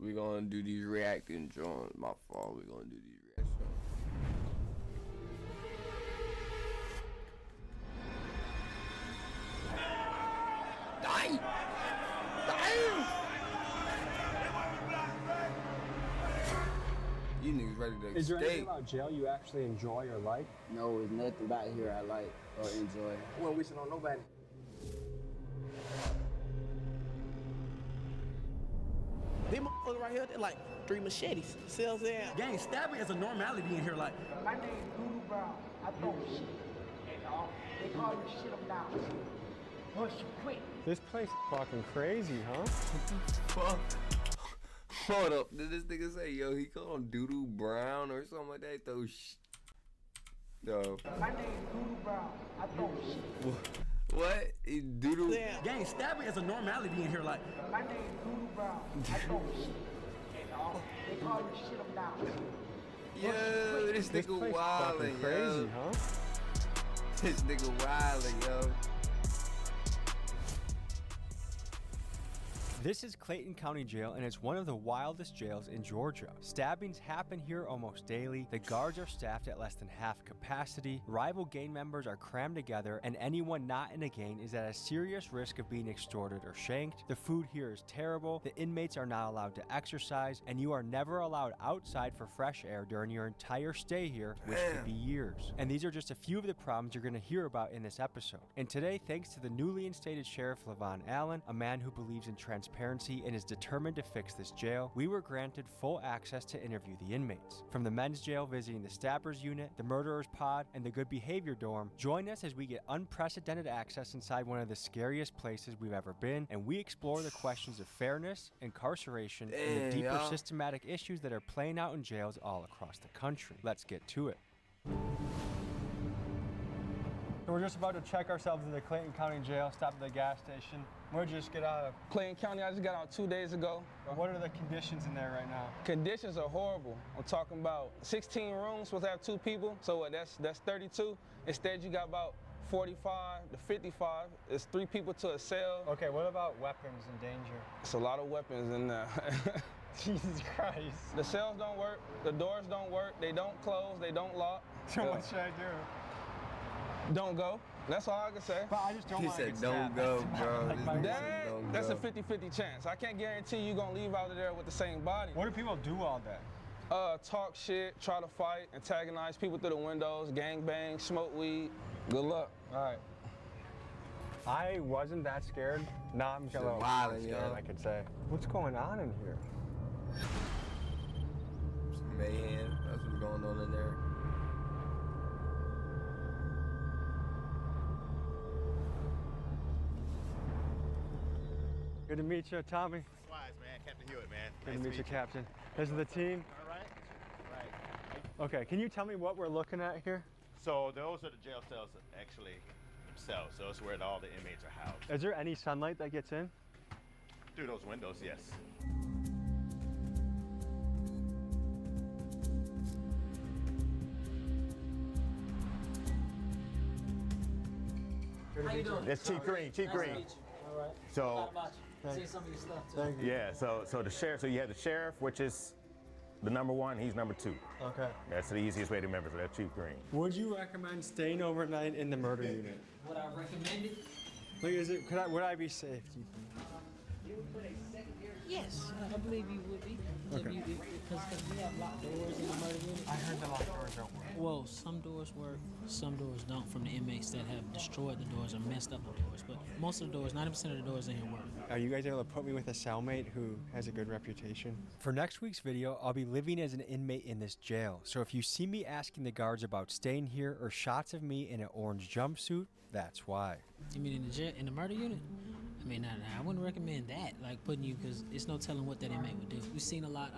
We're gonna do these reacting joints. My fault. We're gonna do these reactions. Damn! You niggas ready to Is there escape. anything about jail you actually enjoy or like? No, there's nothing about here I like or enjoy. We don't wishing on nobody. These motherfuckers right here, they're like 3 machetes. Sells there. Gang, stabbing is a normality in here. Like, My name is Doodoo Brown. I throw shit. And they call me shit them down. Once you quit. This place is fucking crazy, huh? Fuck. Hold up. Did this nigga say, yo, he called him Doodoo Brown or something like that? Throw No. My name is Doodoo Brown. I throw shit. What? He Doodoo? Yeah. gang, stabbing is a normality in here. Like, My name is Doodoo Brown. I throw shit. And they call me shit them down. Yo, this This nigga place wildin', fucking crazy, yo. huh? This nigga wildin', yo. This is Clayton County Jail, and it's one of the wildest jails in Georgia. Stabbings happen here almost daily, the guards are staffed at less than half capacity, rival gang members are crammed together, and anyone not in a gang is at a serious risk of being extorted or shanked. The food here is terrible, the inmates are not allowed to exercise, and you are never allowed outside for fresh air during your entire stay here, which could be years. And these are just a few of the problems you're going to hear about in this episode. And today, thanks to the newly instated Sheriff Levon Allen, a man who believes in transparency and is determined to fix this jail, we were granted full access to interview the inmates. From the men's jail visiting the stabbers unit, the murderers pod, and the good behavior dorm, join us as we get unprecedented access inside one of the scariest places we've ever been, and we explore the questions of fairness, incarceration, and the deeper systematic issues that are playing out in jails all across the country. Let's get to it. So we're just about to check ourselves in the Clayton County Jail, stop at the gas station. Where'd you just get out of? Clayton County, I just got out 2 days ago. What are the conditions in there right now? Conditions are horrible. I'm talking about 16 rooms, supposed to have 2 people. So what, that's 32. Instead, you got about 45 to 55. It's 3 people to a cell. Okay, what about weapons and danger? It's a lot of weapons in there. Jesus Christ. The cells don't work, the doors don't work, they don't close, they don't lock. So what should I do? Don't go. That's all I can say. But I just don't He want to said, get don't stabbed. go, bro. Like This my- nigga said, don't That's go. a 50-50 chance. I can't guarantee you're gonna leave out of there with the same body. What do people do all day? Talk shit, try to fight, antagonize people through the windows, gang bang, smoke weed. Good luck. All right. I wasn't that scared. Now I'm a little wildin', scared, yo. I could say. What's going on in here? Some mayhem. That's what's going on in there. Good to meet you, Tommy. Wise, man. Captain Hewitt, man. Good to meet you, Captain. This is the team. All right. Right. Okay, can you tell me what we're looking at here? So those are the jail cells actually themselves. So it's where all the inmates are housed. Is there any sunlight that gets in? Through those windows, yes. Good to meet you. That's Chief Green. Chief Green. All right. So See some of your stuff too. Thank you. yeah, so the sheriff. So you have the sheriff, which is the number 1. He's number 2. Okay. That's the easiest way to remember. So that's Chief Green. Would you recommend staying overnight in the murder unit? Would I recommend it? Like, would I be safe, do you think? Yes, I believe you would be. Because we have locked doors in the murder unit. I heard the locked doors don't work. Well, some doors work, some doors don't from the inmates that have destroyed the doors or messed up the doors. But most of the doors, 90% of the doors in here work. Are you guys able to put me with a cellmate who has a good reputation? For next week's video, I'll be living as an inmate in this jail. So if you see me asking the guards about staying here or shots of me in an orange jumpsuit, that's why. You mean in the jail, in the murder unit? I mean, I wouldn't recommend that, like putting you, because it's no telling what that inmate would do. I've seen a lot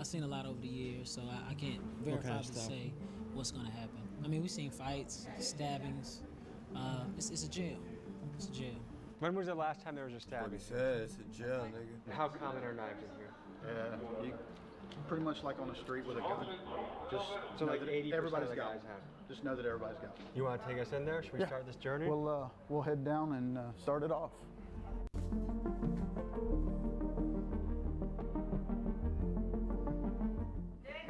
over the years, so I can't verifiably say what's going to happen. I mean, we've seen fights, stabbings. It's a jail. It's a jail. When was the last time there was a What stabbing? he said, it's a jail, nigga. How common are knives in here? Yeah, you pretty much like on the street with a gun. Just So know like that 80% everybody's of the got guys one. have. Just know that everybody's got one. You want to take us in there? Should we start this journey? We'll head down and start it off.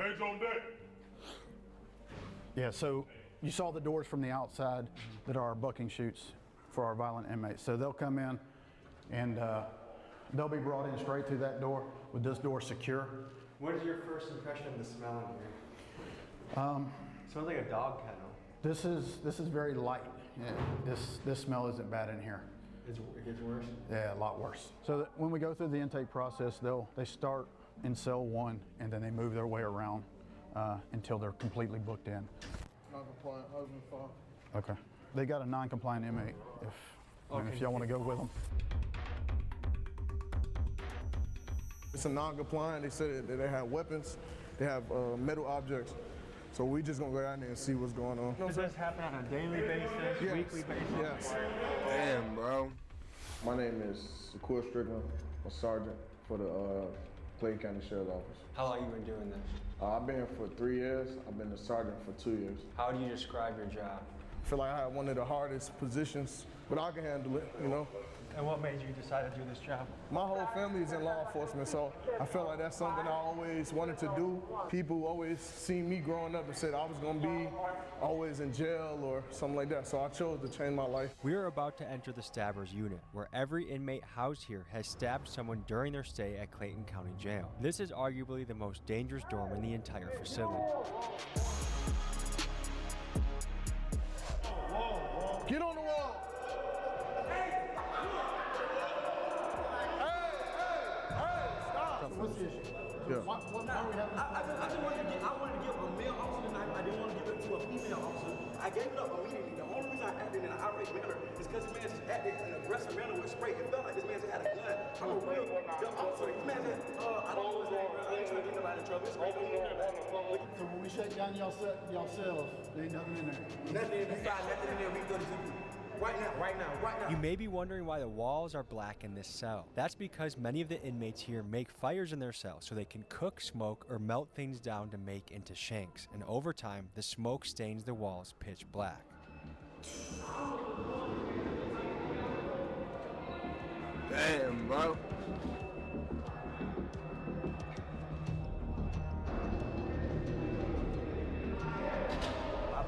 Hands on deck. Yeah, so you saw the doors from the outside that are our bucking chutes for our violent inmates. So they'll come in and they'll be brought in straight through that door with this door secure. What is your first impression of the smell in here? Smells like a dog kennel. This is very light. Yeah, this smell isn't bad in here. It gets worse? Yeah, a lot worse. So that when we go through the intake process, they start in cell 1 and then they move their way around until they're completely booked in. Non-compliant husband, father. Okay. They got a non-compliant inmate if y'all want to go with them. It's a non-compliant. They said that they have weapons, they have metal objects. So we just gonna go down there and see what's going on. Does this happen on a daily basis, Yes. weekly basis? Yes. Damn, bro. My name is Shakur Strickland. I'm a sergeant for the Clayton County Sheriff's Office. How long have you been doing this? I've been here for 3 years. I've been a sergeant for 2 years. How do you describe your job? I feel like I have one of the hardest positions, but I can handle it, you know? And what made you decide to do this job? My whole family is in law enforcement, so I felt like that's something I always wanted to do. People always seen me growing up and said I was gonna be always in jail or something like that, so I chose to change my life. We are about to enter the Stabbers unit, where every inmate housed here has stabbed someone during their stay at Clayton County Jail. This is arguably the most dangerous dorm in the entire facility. Get on the wall! What's the issue? Yeah. Why are we having I wanted to give a male officer the knife. I didn't want to give it to a female officer. I gave it up immediately. The only reason I acted in an irate manner is because this man just acted in an aggressive manner with spray. It felt like this man just had a gun. I'm a real the officer. This man said, I don't know his name, bro. I ain't trying to get nobody in trouble. It's great. So when we shake down y'all cells, there ain't nothing in there? Nothing in there. Nothing in there. We go to TV. Right now. You may be wondering why the walls are black in this cell. That's because many of the inmates here make fires in their cell so they can cook, smoke, or melt things down to make into shanks. And over time, the smoke stains the walls pitch black. Damn, bro.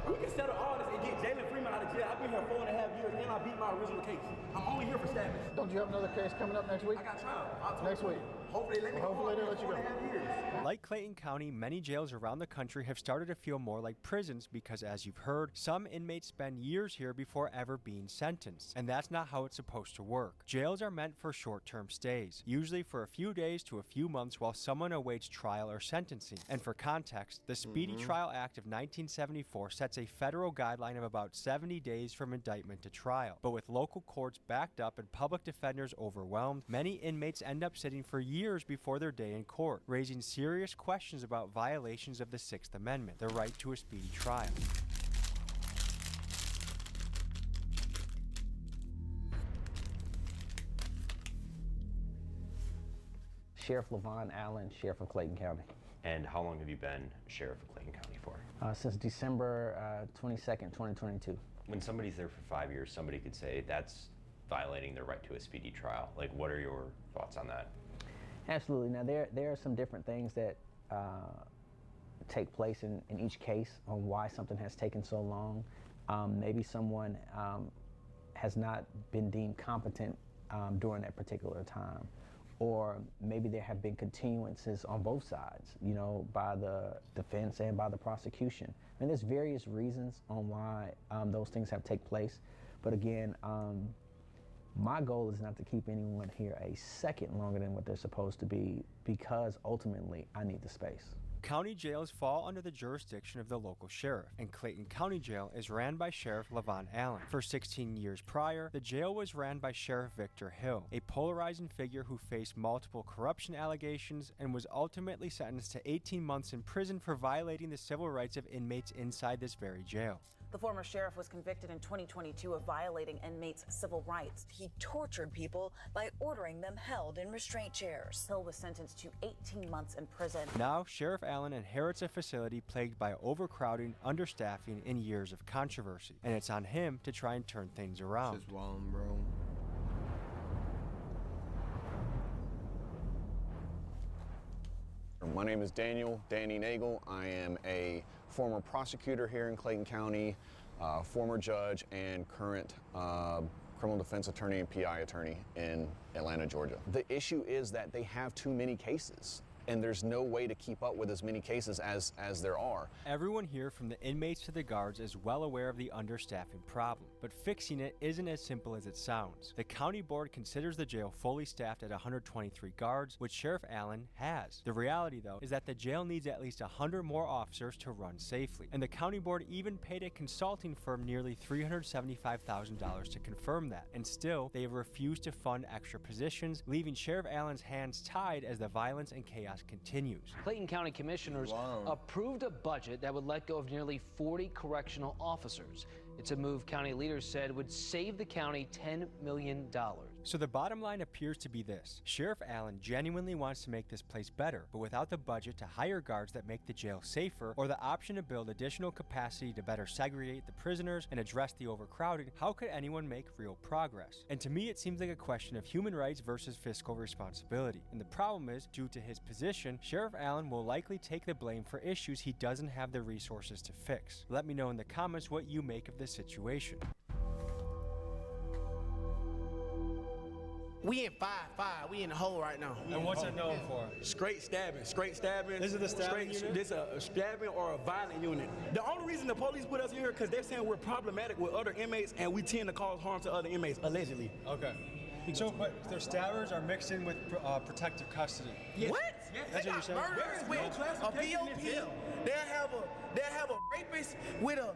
We can settle all this and get Jalen Freeman out of jail. I've been here 4.5 years and I beat my original case. I'm only here for stabbing. Don't you have another case coming up next week? I got trial. Next week. Hopefully they let me go. Hopefully they let you go. 4.5 years. Like Clayton County, many jails around the country have started to feel more like prisons because, as you've heard, some inmates spend years here before ever being sentenced. And that's not how it's supposed to work. Jails are meant for short-term stays, usually for a few days to a few months while someone awaits trial or sentencing. And for context, the Speedy Trial Act of 1974 sets a federal guideline of about 70 days from indictment to trial. But with local courts backed up and public defenders overwhelmed, many inmates end up sitting for years before their day in court, raising serious questions about violations of the Sixth Amendment, the right to a speedy trial. Sheriff Levon Allen, Sheriff of Clayton County. And how long have you been Sheriff of Clayton County for? Since December 22nd, 2022. When somebody's there for 5 years, somebody could say that's violating their right to a speedy trial. Like, what are your thoughts on that? Absolutely. Now, there are some different things that take place in each case on why something has taken so long. Maybe someone has not been deemed competent during that particular time. Or maybe there have been continuances on both sides, you know, by the defense and by the prosecution. I mean, there's various reasons on why those things have taken place. But again, my goal is not to keep anyone here a second longer than what they're supposed to be, because ultimately I need the space. County jails fall under the jurisdiction of the local sheriff, and Clayton County Jail is ran by Sheriff Levon Allen. For 16 years prior, the jail was ran by Sheriff Victor Hill, a polarizing figure who faced multiple corruption allegations and was ultimately sentenced to 18 months in prison for violating the civil rights of inmates inside this very jail. The former sheriff was convicted in 2022 of violating inmates' civil rights. He tortured people by ordering them held in restraint chairs. Hill was sentenced to 18 months in prison. Now, Sheriff Allen inherits a facility plagued by overcrowding, understaffing, and years of controversy. And it's on him to try and turn things around. Just wild, bro. My name is Danny Nagel. I am a former prosecutor here in Clayton County, former judge, and current criminal defense attorney and PI attorney in Atlanta, Georgia. The issue is that they have too many cases, and there's no way to keep up with as many cases as there are. Everyone here, from the inmates to the guards, is well aware of the understaffing problem, but fixing it isn't as simple as it sounds. The county board considers the jail fully staffed at 123 guards, which Sheriff Allen has. The reality, though, is that the jail needs at least 100 more officers to run safely, and the county board even paid a consulting firm nearly $375,000 to confirm that, and still, they have refused to fund extra positions, leaving Sheriff Allen's hands tied as the violence and chaos continues. Clayton County commissioners approved a budget that would let go of nearly 40 correctional officers. It's a move county leaders said would save the county $10 million. So the bottom line appears to be this. Sheriff Allen genuinely wants to make this place better, but without the budget to hire guards that make the jail safer, or the option to build additional capacity to better segregate the prisoners and address the overcrowding, how could anyone make real progress? And to me, it seems like a question of human rights versus fiscal responsibility. And the problem is, due to his position, Sheriff Allen will likely take the blame for issues he doesn't have the resources to fix. Let me know in the comments what you make of this situation. We in 5-5. We in the hole right now. And what's it known for? Straight stabbing. This is the stabbing unit? This is a stabbing or a violent unit. The only reason the police put us in here because they're saying we're problematic with other inmates and we tend to cause harm to other inmates, allegedly. Okay. So, but their stabbers are mixed in with protective custody. Yes. What? Yes. That's what you're saying? Murderers with a BOP. They'll have a rapist with a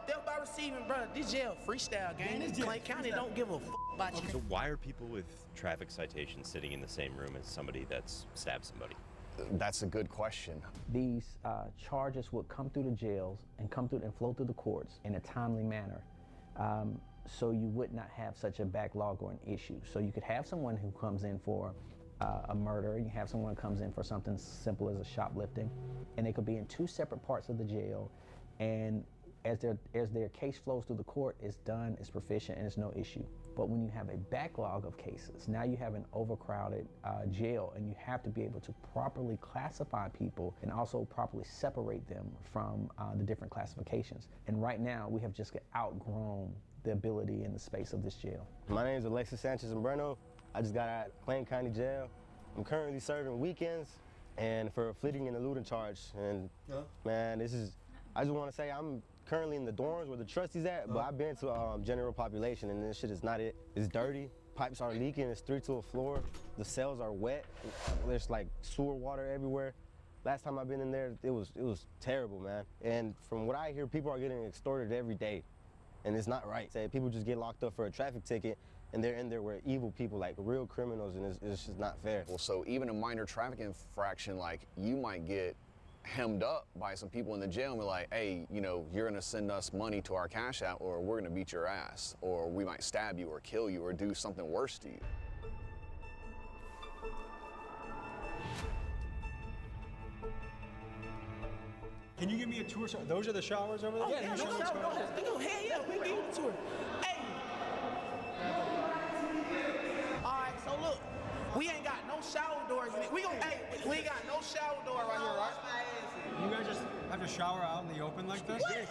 theft by receiving, brother. This jail freestyle game. Clay County don't give a fuck about you. So why are people with traffic citations sitting in the same room as somebody that's stabbed somebody? That's a good question. These charges would come through the jails and flow through the courts in a timely manner. So you would not have such a backlog or an issue. So you could have someone who comes in for a murder, you have someone who comes in for something simple as a shoplifting, and they could be in two separate parts of the jail, and as their case flows through the court, it's done, it's proficient, and it's no issue. But when you have a backlog of cases, now you have an overcrowded jail, and you have to be able to properly classify people and also properly separate them from the different classifications. And right now, we have just outgrown the ability and the space of this jail. My name is Alexis Sanchez-Umbreno. I just got out of Clayton County Jail. I'm currently serving weekends and for a fleeting and eluding charge. And man, I just want to say I'm currently in the dorms where the trustees at, but I've been to general population and this shit is not it. It's dirty, pipes are leaking, it's 3 to a floor, the cells are wet, there's like sewer water everywhere. Last time I've been in there, it was terrible, man. And from what I hear, people are getting extorted every day. And it's not right. Say people just get locked up for a traffic ticket and they're in there with evil people, like real criminals, and it's just not fair. Well, so even a minor traffic infraction, like you might get hemmed up by some people in the jail and be like, hey, you know, you're gonna send us money to our cash app or we're gonna beat your ass, or we might stab you or kill you or do something worse to you. Can you give me a tour? Those are the showers over there? Yeah, no, hell yeah, we give you the tour. Hey. All right, so look, we ain't got no shower doors in it. We ain't got no shower door right here, right? You guys just have to shower out in the open like this? Yes.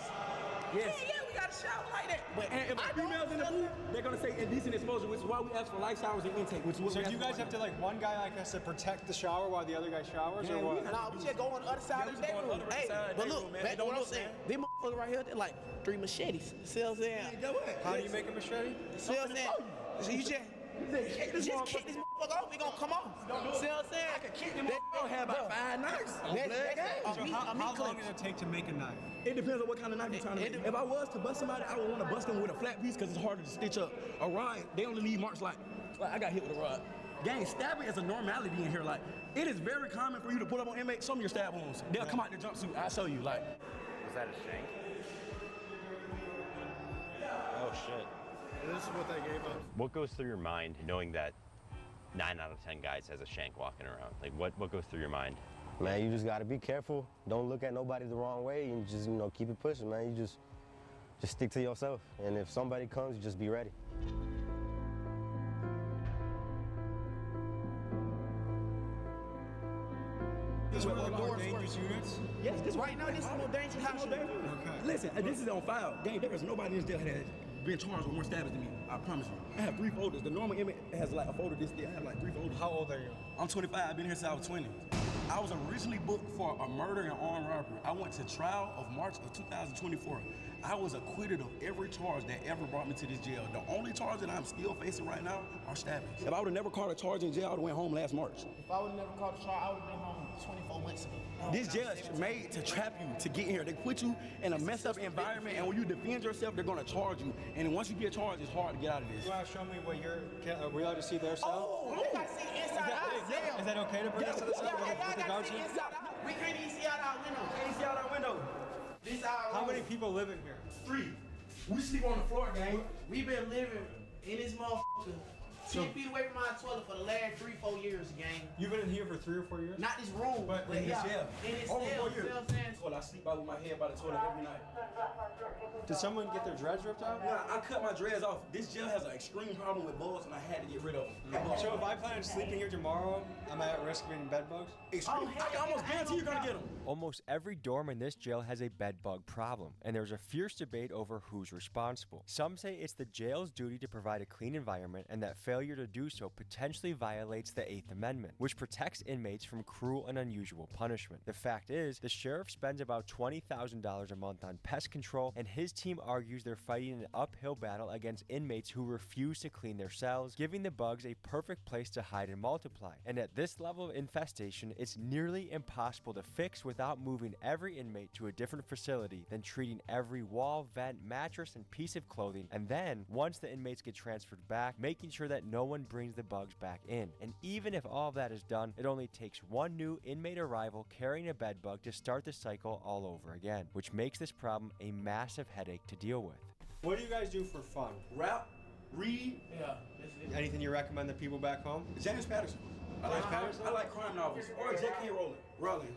Yeah, we got a shower like that. But And if a female's in the booth, they're gonna say indecent exposure, which is why we ask for light showers and intake, which is what So we do you guys have to, like, one guy like us to protect the shower while the other guy showers, or what? Nah, we just go on the other side of the bedroom. Hey, but look, back to what I'm saying. These motherfuckers right here, they're like 3 machetes. See what I'm saying? How do you make a machete? See what I'm saying? So you just kick this motherfucker off, we gonna come off. See what I'm saying? I can kick them off. Have about 5 knives. So how long does it take to make a knife? It depends on what kind of knife you're trying to make. If I was to bust somebody, I would want to bust them with a flat piece because it's harder to stitch up. A rod, they only leave marks like I got hit with a rod. Gang, stabbing is a normality in here. Like, it is very common for you to pull up on inmates, show me your stab wounds. They'll come out in their jumpsuit, I'll show you. Like, Was that a shank? Oh shit. This is what they gave us. What goes through your mind knowing that 9 out of 10 guys has a shank walking around? Like what goes through your mind? Man, you just gotta be careful. Don't look at nobody the wrong way and just, you know, keep it pushing, man. You just stick to yourself. And if somebody comes, you just be ready. This where all doors dangerous units? Yes, this right now, this is the most dangerous house. Okay. Listen, this is on file. Gang, there is nobody in this jail that has been charged with more stabbings than me. I promise you. I have 3 folders. The normal inmate has like a folder this thick. I have like 3 folders. How old are you? I'm 25. I've been here since I was 20. I was originally booked for a murder and armed robbery. I went to trial of March of 2024. I was acquitted of every charge that ever brought me to this jail. The only charge that I'm still facing right now are stabbings. If I would have never caught a charge in jail, I would have went home last March. If I would have never caught a charge, I would have been home 24 months ago. This jail is made to trap you to get here. They put you in a messed up environment, and when you defend yourself, they're gonna charge you. And once you get charged, it's hard to get out of this. You want to show me what are we allowed to see their cell? Oh, we got to see inside our jail. Is that okay to bring us to the cell with the guards here? We can't even see out our window. Can't even see out our window. This our How room. many people live in here? 3. We sleep on the floor, gang. We been living in this motherfucker 10 feet away from our toilet for the last 3-4 years, gang. You've been in here for 3 or 4 years? Not this room, But in this jail. In this Over cell, 4 years. you know what I'm saying? Well, I sleep out with my head by the toilet every night. Did someone get their dreads ripped out? Yeah, I cut my dreads off. This jail has an extreme problem with bugs, and I had to get rid of them. So if I plan on sleeping here tomorrow, am I at risk of getting bed bugs? Extreme. I can almost guarantee you're gonna get them. Almost every dorm in this jail has a bed bug problem, and there's a fierce debate over who's responsible. Some say it's the jail's duty to provide a clean environment, and that failure to do so potentially violates the 8th Amendment, which protects inmates from cruel and unusual punishment. The fact is, the sheriff spends about $20,000 a month on pest control, and his team argues they're fighting an uphill battle against inmates who refuse to clean their cells, giving the bugs a perfect place to hide and multiply. And at this level of infestation, it's nearly impossible to fix without moving every inmate to a different facility, then treating every wall, vent, mattress, and piece of clothing, and then, once the inmates get transferred back, making sure that no one brings the bugs back in. And even if all of that is done, it only takes one new inmate arrival carrying a bed bug to start the cycle all over again, which makes this problem a massive headache to deal with. What do you guys do for fun? Rap, read. Yeah. Anything you recommend the people back home? James Patterson. I like crime novels. Or J.K. Rowling.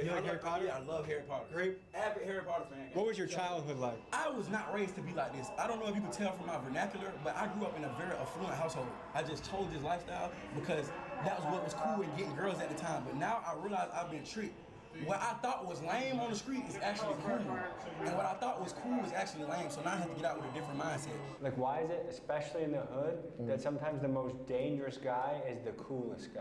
You like Harry Potter? Yeah, I love Harry Potter. Great. Avid Harry Potter fan. What was your childhood like? I was not raised to be like this. I don't know if you can tell from my vernacular, but I grew up in a very affluent household. I just chose this lifestyle because that was what was cool in getting girls at the time. But now I realize I've been tricked. What I thought was lame on the street is actually cool. And what I thought was cool is actually lame, so now I have to get out with a different mindset. Like, why is it, especially in the hood, that sometimes the most dangerous guy is the coolest guy?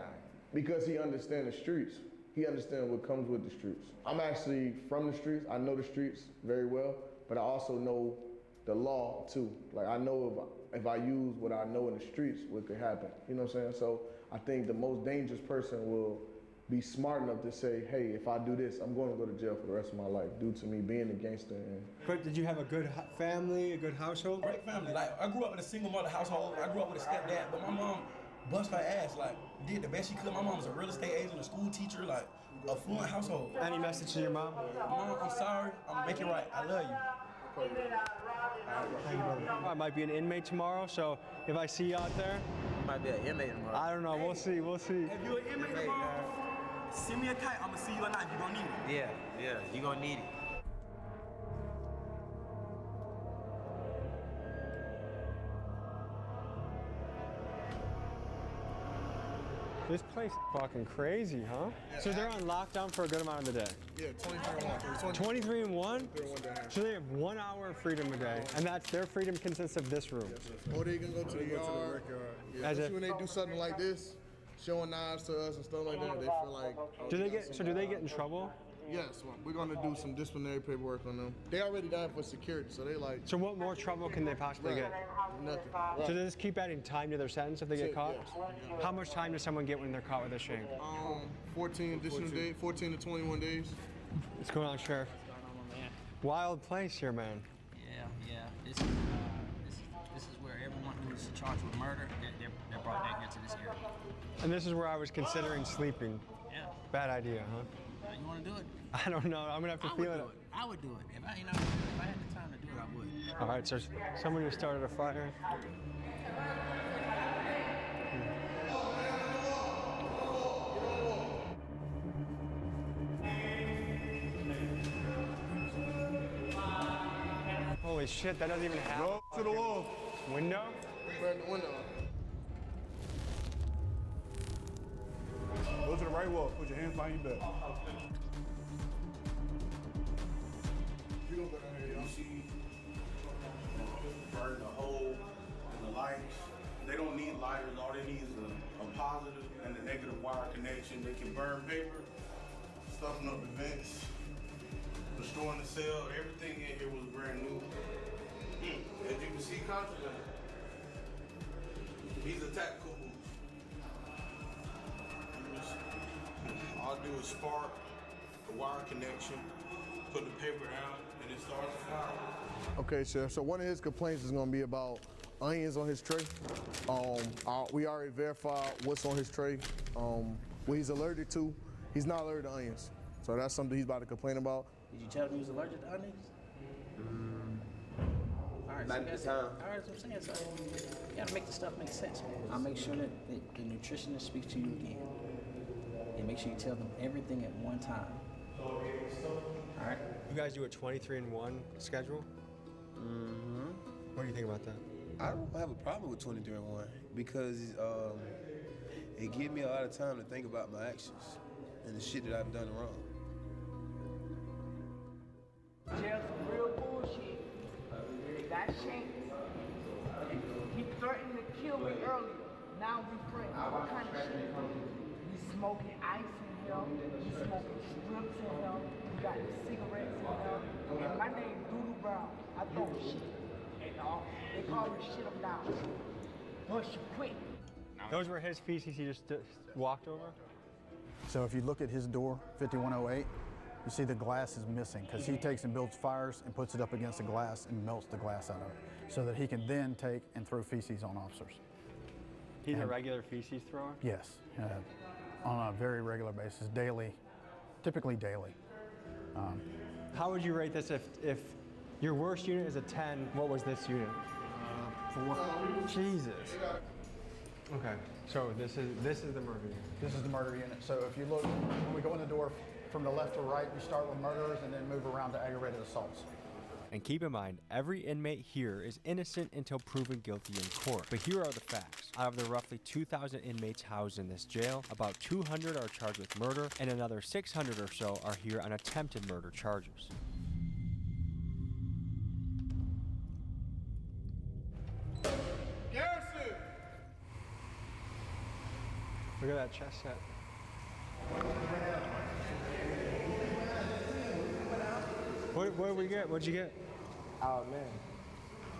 Because he understands the streets. He understands what comes with the streets. I'm actually from the streets. I know the streets very well, but I also know the law too. Like, I know if I use what I know in the streets, what could happen. You know what I'm saying? So I think the most dangerous person will be smart enough to say, hey, if I do this, I'm going to go to jail for the rest of my life due to me being a gangster. But did you have a good family, a good household? Great family. Like, I grew up in a single mother household. I grew up with a stepdad, but my mom bust her ass, like, did the best she could. My mom was a real estate agent, a school teacher, like, affluent household. Any message to your mom? Mom, I'm sorry. I'm gonna make it right. I love you. I might be an inmate tomorrow, so if I see you out there, might be an inmate tomorrow. I don't know. We'll see. We'll see. If you're an inmate tomorrow, send me a kite. I'm gonna see you at night. You're gonna need it. Yeah, you're gonna need it. This place is fucking crazy, huh? Yeah. So they're on lockdown for a good amount of the day. Yeah, 23 and 1. 23 and 1? Day. So they have 1 hour of freedom a day, and that's their freedom consists of this room. Or they can go to the yard. Yeah, especially when they do something like this, showing knives to us and stuff like that, they feel like. Oh, do they get in trouble? Yes, we're gonna do some disciplinary paperwork on them. They already done for security, so they like. So what more trouble can they possibly get? Nothing. So they just keep adding time to their sentence if they get caught? Yes. How much time does someone get when they're caught with a shank? 14 additional days, 14 to 21 days. What's going on, Sheriff? Wild place here, man. Yeah. This is where everyone who is charged with murder, they're brought down here to this area. And this is where I was considering sleeping. Yeah. Bad idea, huh? You want to do it? I don't know. I'm gonna have to feel it. I would do it. If I had the time to do it, I would. All right. So someone who started a fire. Holy shit! That doesn't even happen. Go to the wall. Window. Burn the window. Go to the right wall. Put your hands behind your back. You don't go down here, y'all see burn the hole and the lights. They don't need lighters. All they need is a positive and a negative wire connection. They can burn paper, stuffing up the vents, destroying the cell. Everything in here was brand new. As you can see, contraband. These are tactical boots. All I do is spark the wire connection, put the paper down, and it starts to fire. Okay, Sheriff. So one of his complaints is going to be about onions on his tray. We already verified what's on his tray. What he's allergic to. He's not allergic to onions. So that's something he's about to complain about. Did you tell him he was allergic to onions? All right, Not at the time. All right, that's what I'm saying. So you gotta make the stuff make sense, man. I'll make sure that the nutritionist speaks to you again. And make sure you tell them everything at one time. All right? You guys do a 23-in-1 schedule? Mm-hmm. What do you think about that? I don't have a problem with 23-in-1 because it gives me a lot of time to think about my actions and the shit that I've done wrong. Jail some real bullshit. That shame. He threatened to kill me earlier. Now we friends. What kind of shit? We smoking ice in here. We smoking strips in here. We got the cigarettes in here. And my name Doodoo Brown. I throw shit. And they call me shit him down. Bust you quick. Those were his pieces he just walked over? So if you look at his door, 5108, you see the glass is missing because he takes and builds fires and puts it up against the glass and melts the glass out of it so that he can then take and throw feces on officers. He's a regular feces thrower? Yes, on a very regular basis, daily, typically daily. How would you rate this if your worst unit is a 10, what was this unit? 4. Jesus. Okay, so this is the murder unit. This is the murder unit. So if you look, when we go in the door from the left to right, we start with murderers and then move around to aggravated assaults. And keep in mind, every inmate here is innocent until proven guilty in court. But here are the facts. Out of the roughly 2,000 inmates housed in this jail, about 200 are charged with murder, and another 600 or so are here on attempted murder charges. Garrison! Look at that chest set. What did we get? What'd you get? Oh man.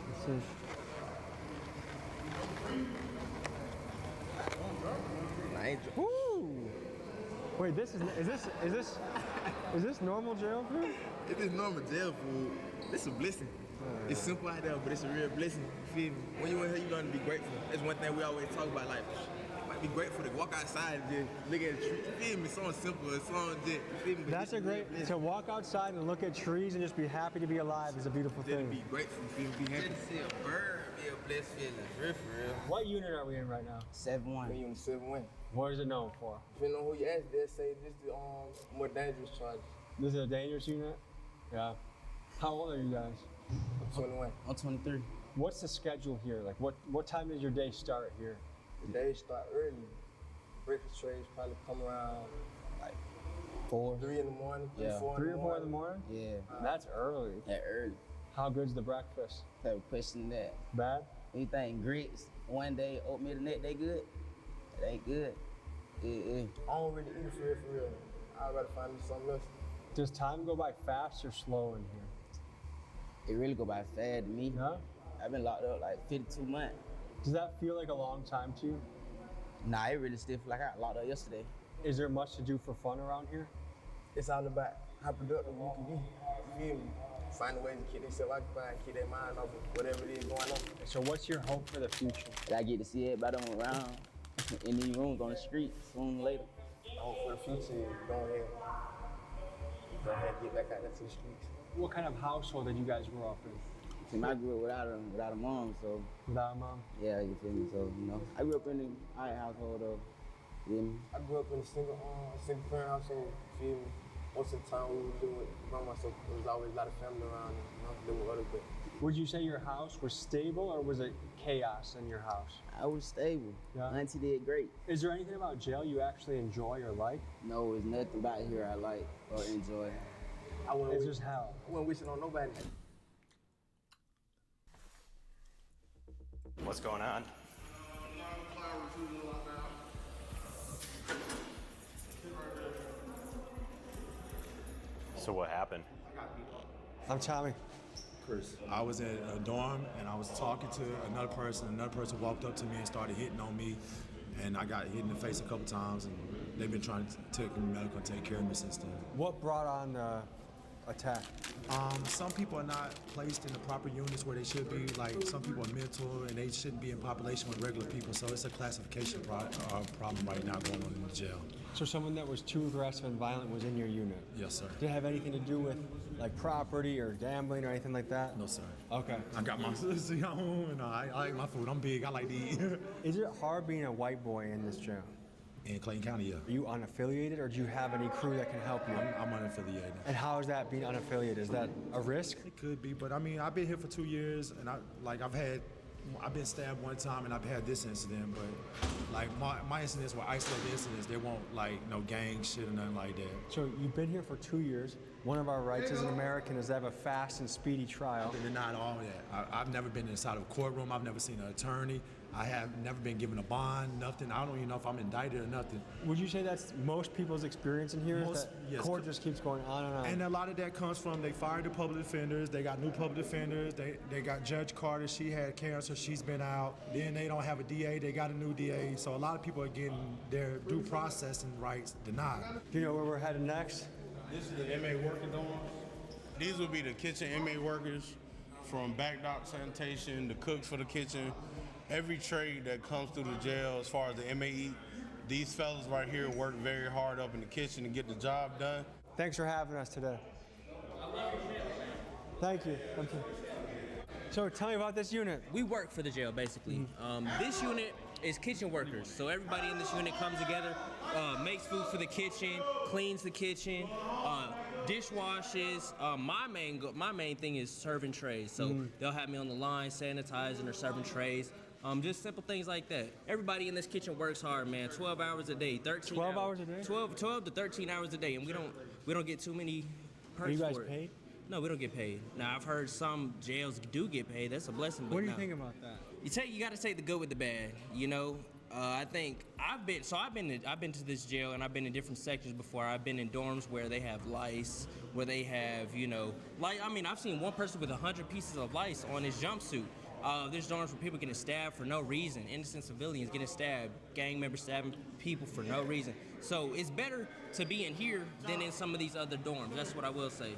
Let's see. Woo! Wait, is this normal jail food? It is normal jail food. It's a blessing. It's simple out there, but it's a real blessing. You feel me? When you in here, you learn to be grateful. That's one thing we always talk about. Like, you might be grateful to walk outside and just look at the tree. You feel me? Something simple, something just, you feel me? But That's a great, to walk outside and look at trees and just be happy to be alive is a beautiful just thing. be grateful, you feel me? Be happy. Just to see a bird be a blessed feeling. Real for real. What unit are we in right now? 7-1. We on 7-1. What is it known for? Depending on who you ask, they'll say this is more dangerous charges. This is a dangerous unit? Yeah. How old are you guys? I'm 21. I'm 23. What's the schedule here? Like, what time does your day start here? The day start early. Breakfast trays probably come around like 3 in the morning, 4 3 or 4 in the morning? Yeah. That's early. That early. How good's the breakfast? Type of question that. Bad? Anything grits, one day, oatmeal the next day good? It ain't good. I don't really eat for real. I'd rather find me something else. Does time go by fast or slow in here? It really go by fast to me. Yeah? I've been locked up like 52 months. Does that feel like a long time to you? Nah, it really still feel like I got locked up yesterday. Is there much to do for fun around here? It's all about how productive you can be. You feel me? Find a way to keep themselves occupied, keep their mind off of whatever it is going on. So what's your hope for the future? I get to see everybody on around in these rooms on the street sooner or later. Hope for the future is go ahead and get back out there to the streets. What kind of household did you guys grow up in? See, I grew up without a mom, so. Without a mom? Yeah, you feel me? So, you know, I grew up in an alright household, though. You feel me? I grew up in a single parent household, you feel me? Most of the time we were living with grandma, so there was always a lot of family around, you know, living with others, but Would you say your house was stable or was it chaos in your house? I was stable. Yeah. Auntie did great. Is there anything about jail you actually enjoy or like? No, there's nothing about here I like or enjoy. It's just hell. I wasn't wishing on nobody. What's going on? So what happened? I'm Tommy. Chris. I was at a dorm and I was talking to another person. Another person walked up to me and started hitting on me, and I got hit in the face a couple times. And they've been trying to take me medical and take care of me since then. What brought on the attack? Some people are not placed in the proper units where they should be. Like some people are mental and they shouldn't be in population with regular people. So it's a classification problem right now going on in the jail. So someone that was too aggressive and violent was in your unit? Yes, sir. Did it have anything to do with like property or gambling or anything like that? No, sir. Okay. I got my sister home and I like my food. I'm big. I like to eat. Is it hard being a white boy in this jail? In Clayton County, yeah. Are you unaffiliated or do you have any crew that can help you? I'm unaffiliated. And how is that being unaffiliated? Is that a risk? It could be, but I mean, I've been here for 2 years and I've been stabbed one time and I've had this incident, but like my incidents were isolated incidents. They won't like no gang shit or nothing like that. So you've been here for 2 years. One of our rights as an American is to have a fast and speedy trial. They're not all that. I've never been inside of a courtroom. I've never seen an attorney. I have never been given a bond, nothing. I don't even know if I'm indicted or nothing. Would you say that's most people's experience in here? Yes. Court just keeps going on and on. And a lot of that comes from they fired the public defenders. They got new public defenders. They got Judge Carter. She had cancer. She's been out. Then they don't have a DA. They got a new DA. So a lot of people are getting their due processing rights denied. Do you know where we're headed next? This is the inmate working dorm. These will be the kitchen inmate workers from back dock sanitation, the cooks for the kitchen, every trade that comes through the jail as far as the inmate eat. These fellas right here work very hard up in the kitchen to get the job done. Thanks for having us today. Thank you. So tell me about this unit. We work for the jail, basically. This unit is kitchen workers. So everybody in this unit comes together, makes food for the kitchen, cleans the kitchen, dishwashes. My main thing is serving trays. So they'll have me on the line, sanitizing or serving trays. Just simple things like that. Everybody in this kitchen works hard, man. 12 hours a day, 13 12 hours a day? 12 to 13 hours a day, and we don't get too many perks. Are you guys for it. paid? No, we don't get paid. Now I've heard some jails do get paid. That's a blessing. What do you no. think about that? You got to take the good with the bad. You know, I think I've been to this jail and I've been in different sections before. I've been in dorms where they have lice, where they have I've seen one person with 100 pieces of lice on his jumpsuit. There's dorms where people getting stabbed for no reason. Innocent civilians getting stabbed. Gang members stabbing people for no reason. So it's better to be in here than in some of these other dorms. That's what I will say.